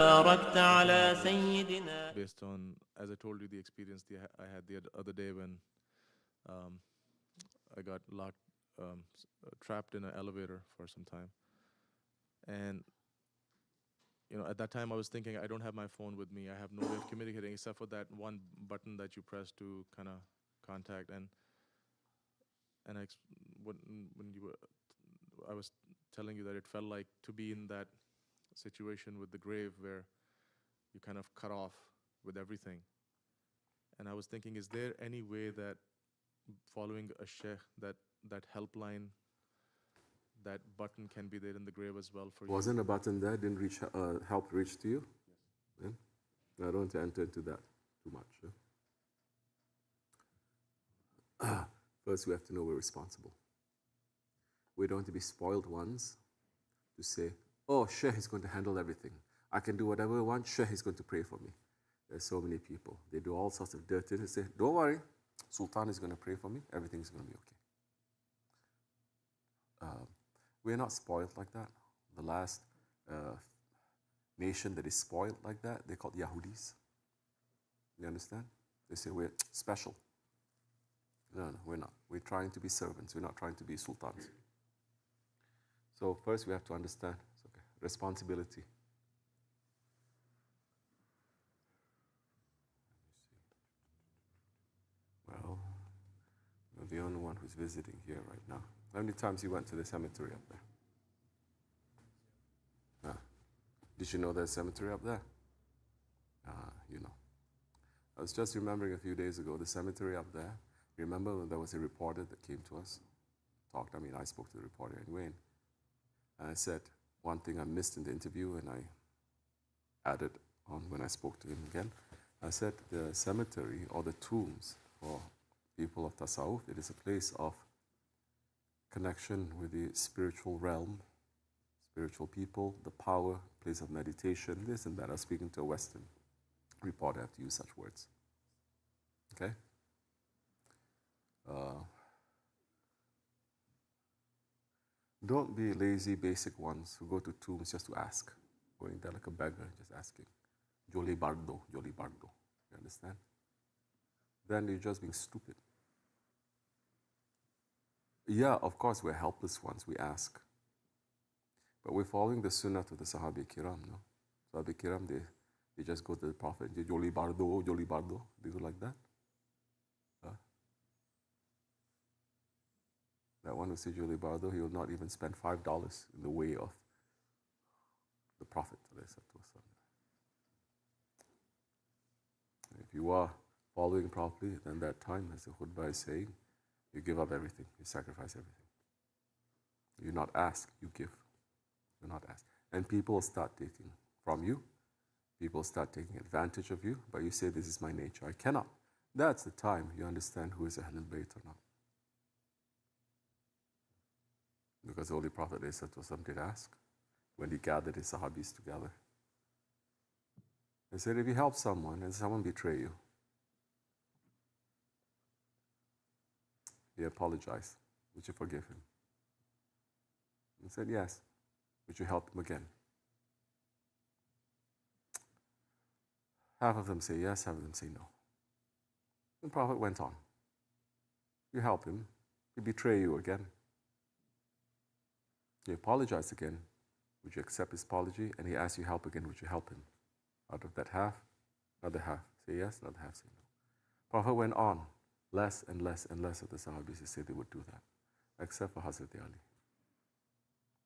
باركت على سيدنا. Based on, as I told you, the experience I had the other day when I got trapped in an elevator for some time. And at that time I was thinking, I don't have my phone with me. I have no way of communicating except for that one button that you press to kind of contact. And I was telling you that it felt like to be in that situation with the grave where you kind of cut off with everything. And I was thinking, is there any way that following a sheikh, that helpline, that button can be there in the grave as well for you? Wasn't a button there? Didn't help reach to you? Yes. Yeah? I don't want to enter into that too much. Yeah? First, we have to know we're responsible. We don't want to be spoiled ones to say, oh, sheikh is going to handle everything. I can do whatever I want. Sheikh is going to pray for me. There's so many people. They do all sorts of dirty. They say, don't worry. Sultan is going to pray for me. Everything's going to be okay. We're not spoiled like that. The last nation that is spoiled like that, they're called Yahudis. You understand? They say we're special. No, we're not. We're trying to be servants. We're not trying to be sultans. So first we have to understand responsibility. Well, you're the only one who's visiting here right now. How many times you went to the cemetery up there? Did you know there's a cemetery up there? You know. I was just remembering a few days ago, the cemetery up there. Remember when there was a reporter that came to us? I spoke to the reporter anyway. And I said one thing I missed in the interview, and I added on when I spoke to him again. I said the cemetery or the tombs for people of Tasawwuf, it is a place of connection with the spiritual realm, spiritual people, the power, place of meditation, this and that. I was speaking to a Western reporter. I have to use such words. Okay? Don't be lazy, basic ones who go to tombs just to ask. Going there like a beggar, just asking. Joli bardo, Joli bardo. You understand? Then you're just being stupid. Yeah, of course, we're helpless ones, we ask. But we're following the sunnah of the Sahabi Kiram, no? Sahabi Kiram, they just go to the Prophet and say, Joli bardo, Joli bardo. They go like that. That one who says Joli bardo, he will not even spend $5 in the way of the Prophet. If you are following properly, then that time, as the khutbah is saying, you give up everything, you sacrifice everything. You not ask, you give. You not ask. And people start taking from you, people start taking advantage of you, but you say, this is my nature, I cannot. That's the time you understand who is Ahlul Bayt or not. Because the Holy Prophet did ask when he gathered his Sahabis together. He said, if you help someone and someone betray you, he apologized. Would you forgive him? He said, yes. Would you help him again? Half of them say yes, half of them say no. The Prophet went on. You help him, he betray you again. He apologized again. Would you accept his apology? And he asked you help again. Would you help him? Out of that half, another half say yes, another half say no. Prophet went on. Less and less and less of the Sahabis said they would do that, except for Hazrat Ali.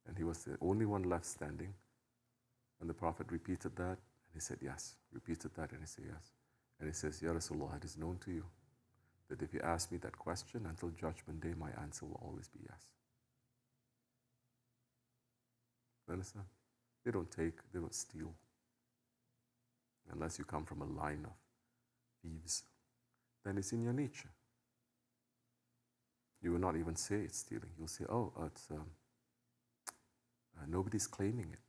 And he was the only one left standing. And the Prophet repeated that, and he said yes. Repeated that, and he said yes. And he says, Ya Rasulullah, it is known to you that if you ask me that question until Judgment Day, my answer will always be yes. You understand? They don't take, they don't steal. Unless you come from a line of thieves, then it's in your nature. You will not even say it's stealing. You'll say, oh, it's nobody's claiming it.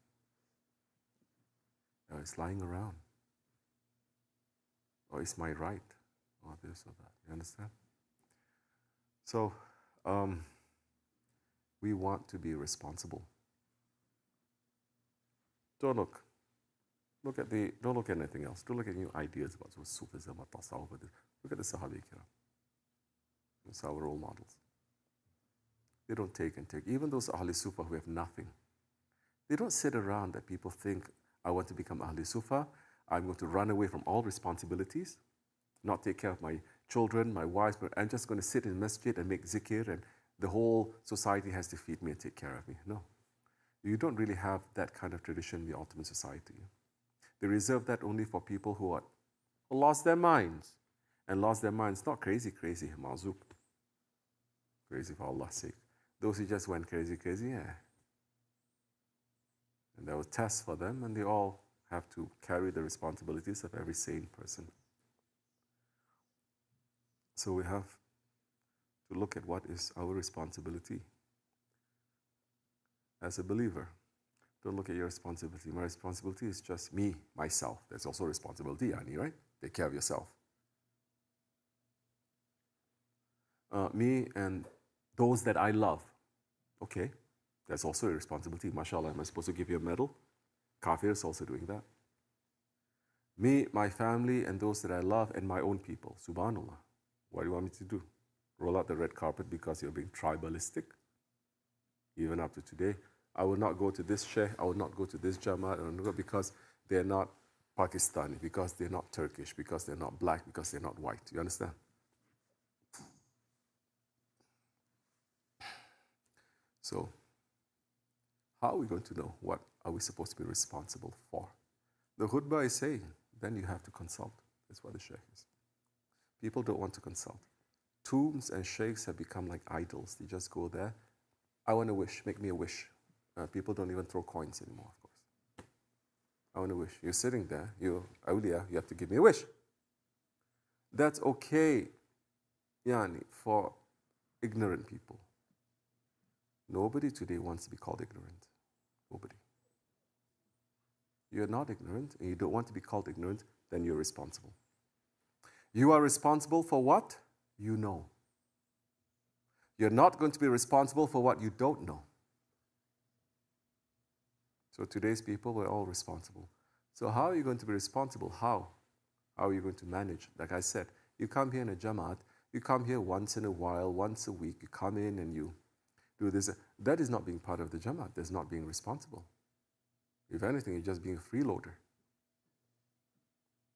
It's lying around. Or it's my right. Or this or that. You understand? So, we want to be responsible. So look, Don't look at anything else. Don't look at new ideas about Sufism or Tasawwuf. Look at the Sahabi Kiram. It's our role models. They don't take and take. Even those Ahli Sufa who have nothing, they don't sit around that people think, I want to become Ahli Sufa, I'm going to run away from all responsibilities, not take care of my children, my wives, but I'm just going to sit in masjid and make zikr and the whole society has to feed me and take care of me. No. You don't really have that kind of tradition in the Ottoman society. They reserve that only for people who lost their minds. And lost their minds, not crazy, mazook. Crazy for Allah's sake. Those who just went crazy, yeah. And there were tests for them, and they all have to carry the responsibilities of every sane person. So we have to look at what is our responsibility. As a believer, don't look at your responsibility. My responsibility is just me, myself. There's also responsibility, Ani, right? Take care of yourself. Me and those that I love. Okay, that's also a responsibility. MashaAllah, am I supposed to give you a medal? Kafir is also doing that. Me, my family, and those that I love, and my own people. Subhanallah. What do you want me to do? Roll out the red carpet because you're being tribalistic? Even up to today, I will not go to this sheikh, I will not go to this jamaat, I will not go because they're not Pakistani, because they're not Turkish, because they're not black, because they're not white. You understand? So, how are we going to know what are we supposed to be responsible for? The khutbah is saying, then you have to consult. That's what the sheikh is. People don't want to consult. Tombs and sheikhs have become like idols. They just go there. I want a wish. Make me a wish. People don't even throw coins anymore, of course. I want a wish. You're sitting there. You're awliya. You have to give me a wish. That's okay, yani, for ignorant people. Nobody today wants to be called ignorant. Nobody. You're not ignorant and you don't want to be called ignorant, then you're responsible. You are responsible for what you know. You're not going to be responsible for what you don't know. So today's people, we're all responsible. So how are you going to be responsible? How? How are you going to manage? Like I said, you come here in a jamaat, you come here once in a while, once a week, you come in and you do this. That is not being part of the jamaat. That's not being responsible. If anything, you're just being a freeloader.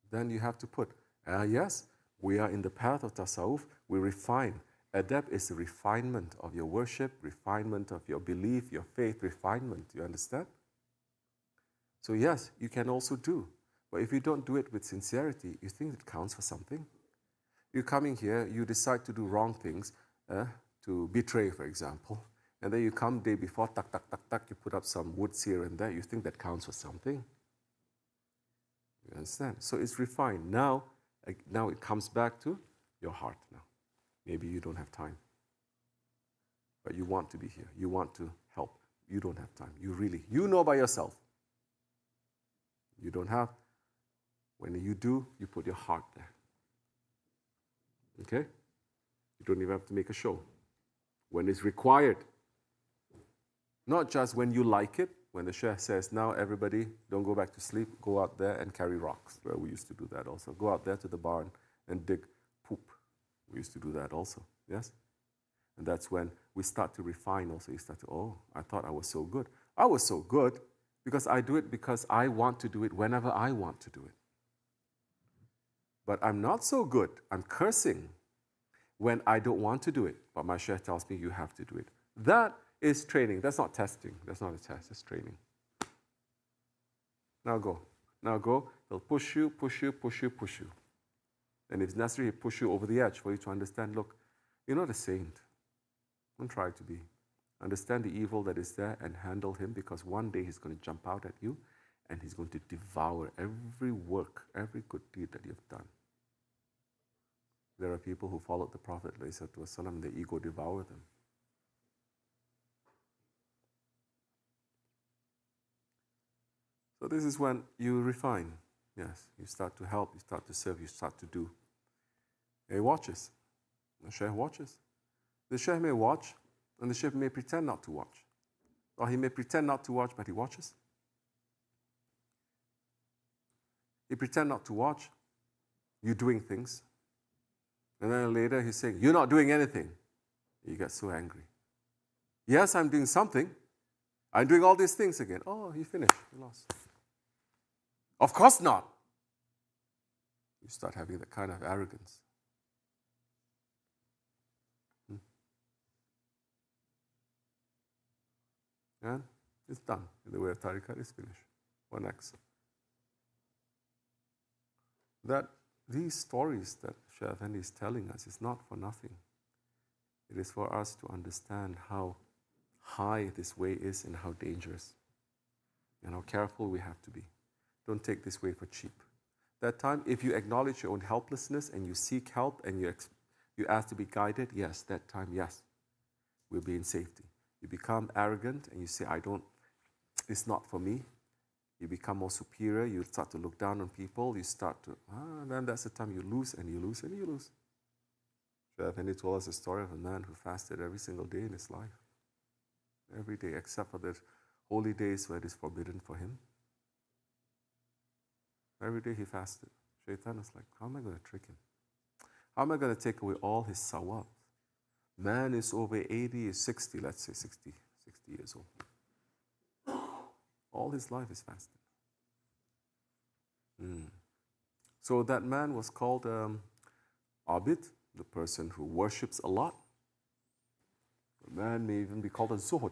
Then you have to put, yes, we are in the path of tasawwuf, we refine. Adab is the refinement of your worship, refinement of your belief, your faith, refinement. You understand? So yes, you can also do. But if you don't do it with sincerity, you think it counts for something? You're coming here, you decide to do wrong things, to betray, for example, and then you come day before, tak, tak, tak, tak, you put up some woods here and there, you think that counts for something? You understand? So it's refined. Now it comes back to your heart now. Maybe you don't have time. But you want to be here. You want to help. You don't have time. You know by yourself. You don't have. When you do, you put your heart there. Okay? You don't even have to make a show. When it's required. Not just when you like it. When the sheikh says, now everybody, don't go back to sleep. Go out there and carry rocks. Well, we used to do that also. Go out there to the barn and dig poop. We used to do that also, yes? And that's when we start to refine also. You start to, I thought I was so good. I was so good because I do it because I want to do it whenever I want to do it. But I'm not so good. I'm cursing when I don't want to do it. But my sheikh tells me you have to do it. That is training. That's not testing. That's not a test. That's training. Now go. Now go. He'll push you, push you, push you, push you. And if necessary, he'll push you over the edge for you to understand, look, you're not a saint. Don't try to be. Understand the evil that is there and handle him, because one day he's going to jump out at you and he's going to devour every work, every good deed that you've done. There are people who followed the Prophet ﷺ and their ego devoured them. So this is when you refine. Yes, you start to help, you start to serve, you start to do. He watches. The sheikh watches. The sheikh may watch, and the sheikh may pretend not to watch. Or he may pretend not to watch, but he watches. He pretends not to watch you doing things. And then later he's saying, you're not doing anything. You get so angry. Yes, I'm doing something. I'm doing all these things again. Oh, he finished. He lost. Of course not. You start having that kind of arrogance. And it's done. In the way of tariqat, it's finished. What next? That these stories that Shaykh Effendi is telling us is not for nothing. It is for us to understand how high this way is and how dangerous and how careful we have to be. Don't take this way for cheap. That time, if you acknowledge your own helplessness and you seek help and you ask to be guided, yes, that time, yes, we'll be in safety. You become arrogant and you say, it's not for me. You become more superior, you start to look down on people, you start to, then that's the time you lose and you lose and you lose. Shaykh Effendi told us a story of a man who fasted every single day in his life. Every day, except for the holy days where it is forbidden for him. Every day he fasted. Shaitan was like, how am I going to trick him? How am I going to take away all his sawab? Man is over 80, 60, let's say 60 years old. All his life is fasting. So that man was called Abid, the person who worships a lot. A man may even be called a zuhud.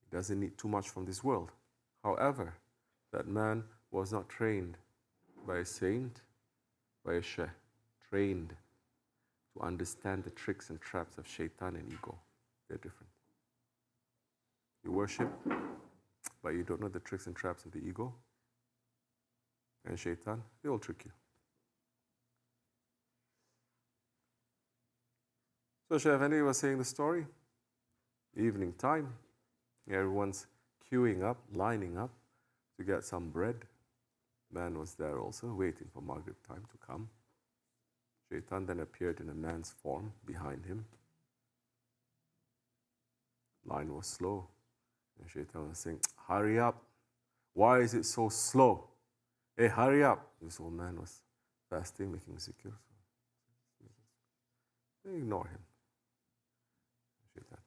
He doesn't need too much from this world. However, that man was not trained by a saint, by a sheikh, trained to understand the tricks and traps of shaitan and ego. They're different. You worship, but you don't know the tricks and traps of the ego and shaitan, they will trick you. So Shaykh Effendi was saying the story. Evening time, everyone's queuing up, lining up to get some bread. Man was there also, waiting for Maghrib time to come. Shaitan then appeared in a man's form behind him. Line was slow. And Shaitan was saying, hurry up. Why is it so slow? Hey, hurry up. This old man was fasting, making zikr. They ignore him. Shaitan,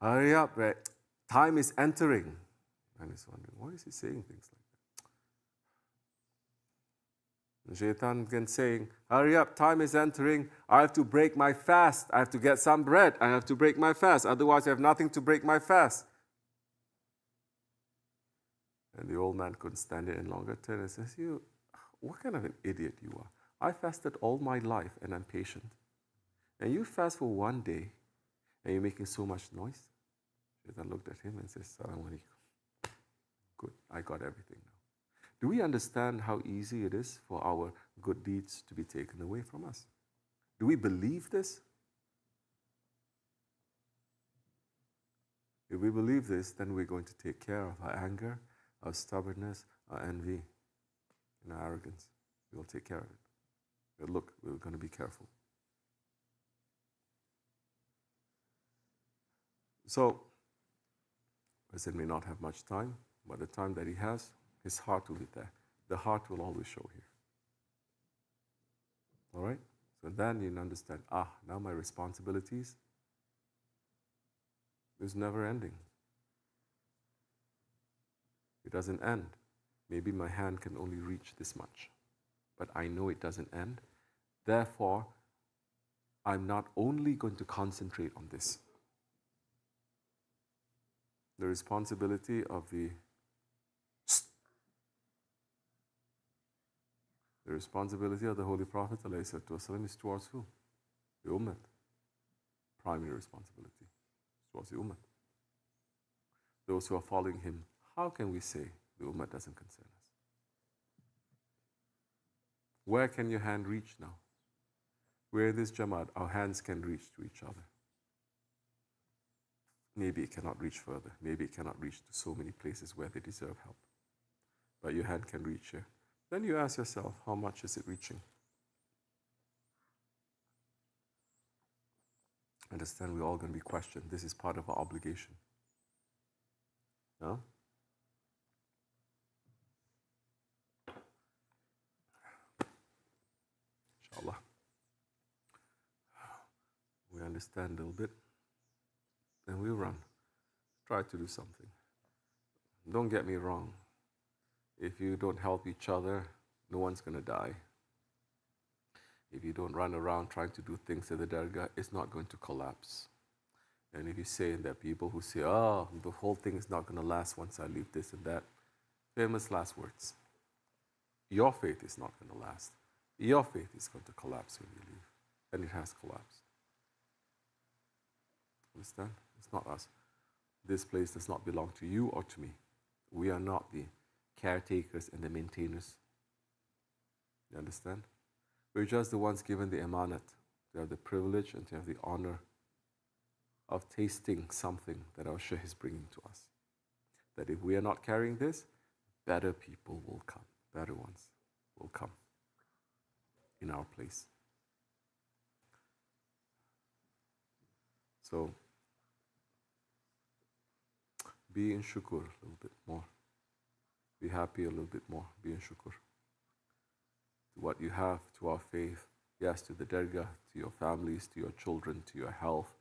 hurry up, right? Time is entering. And he's wondering, why is he saying things like that? And Shaitan again saying, hurry up, time is entering. I have to break my fast. I have to get some bread. I have to break my fast. Otherwise, I have nothing to break my fast. And the old man couldn't stand it any longer. Turned and says, what kind of an idiot you are? I fasted all my life and I'm patient. And you fast for one day and you're making so much noise? Shaitan looked at him and says, Salaam alaikum. Good, I got everything now. Do we understand how easy it is for our good deeds to be taken away from us? Do we believe this? If we believe this, then we're going to take care of our anger, our stubbornness, our envy, and our arrogance. We'll take care of it. But look, we're going to be careful. So, President may not have much time, but the time that he has, his heart will be there. The heart will always show here. All right? So then you understand, now my responsibilities is never ending. It doesn't end. Maybe my hand can only reach this much, but I know it doesn't end. Therefore, I'm not only going to concentrate on this. The responsibility of the Holy Prophet ﷺ is towards who? The Ummah. Primary responsibility towards the Ummah. Those who are following him, how can we say the Ummah doesn't concern us? Where can your hand reach now? Where in this Jamaat, our hands can reach to each other. Maybe it cannot reach further. Maybe it cannot reach to so many places where they deserve help. But your hand can reach here. Then you ask yourself, how much is it reaching? Understand, we're all going to be questioned. This is part of our obligation. No? understand a little bit, then we run. Try to do something. Don't get me wrong. If you don't help each other, no one's going to die. If you don't run around trying to do things at the dargah, it's not going to collapse. And if you say that people who say, oh, the whole thing is not going to last once I leave this and that, famous last words. Your faith is not going to last. Your faith is going to collapse when you leave. And it has collapsed. Understand? It's not us. This place does not belong to you or to me. We are not the caretakers and the maintainers. You understand? We're just the ones given the amanat, to have the privilege and to have the honor of tasting something that our Shaykh is bringing to us. That if we are not carrying this, better people will come. Better ones will come in our place. So, be in shukr a little bit more. Be happy a little bit more. Be in shukr. To what you have, to our faith, yes, to the dargah, to your families, to your children, to your health,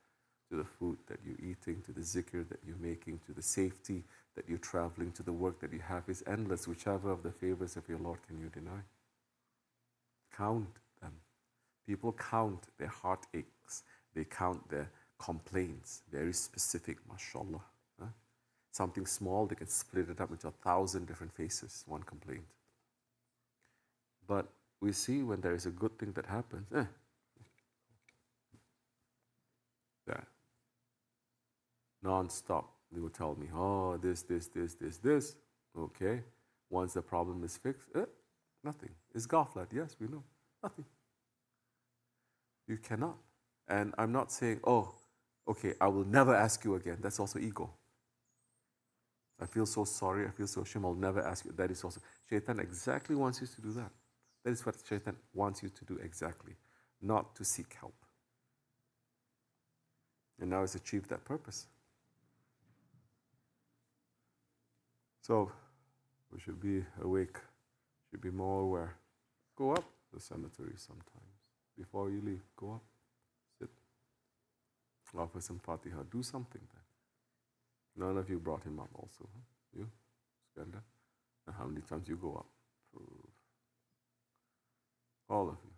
to the food that you're eating, to the zikr that you're making, to the safety that you're traveling, to the work that you have is endless. Whichever of the favors of your Lord can you deny? Count them. People count their heartaches. They count their complaints. Very specific, mashallah. Huh? Something small, they can split it up into 1,000 different faces, one complaint. But we see when there is a good thing that happens, there. Non-stop, they will tell me, oh, this. Okay. Once the problem is fixed, nothing. It's ghaflat, yes, we know. Nothing. You cannot. And I'm not saying, oh, okay, I will never ask you again. That's also ego. I feel so sorry, I feel so ashamed, I'll never ask you. That is also, Shaitan exactly wants you to do that. That is what Shaitan wants you to do exactly. Not to seek help. And now it's achieved that purpose. So, we should be awake, should be more aware. Go up the cemetery sometimes. Before you leave, go up, sit, offer some Fatiha, do something there. None of you brought him up also, huh? You, Skanda? And how many times you go up? All of you.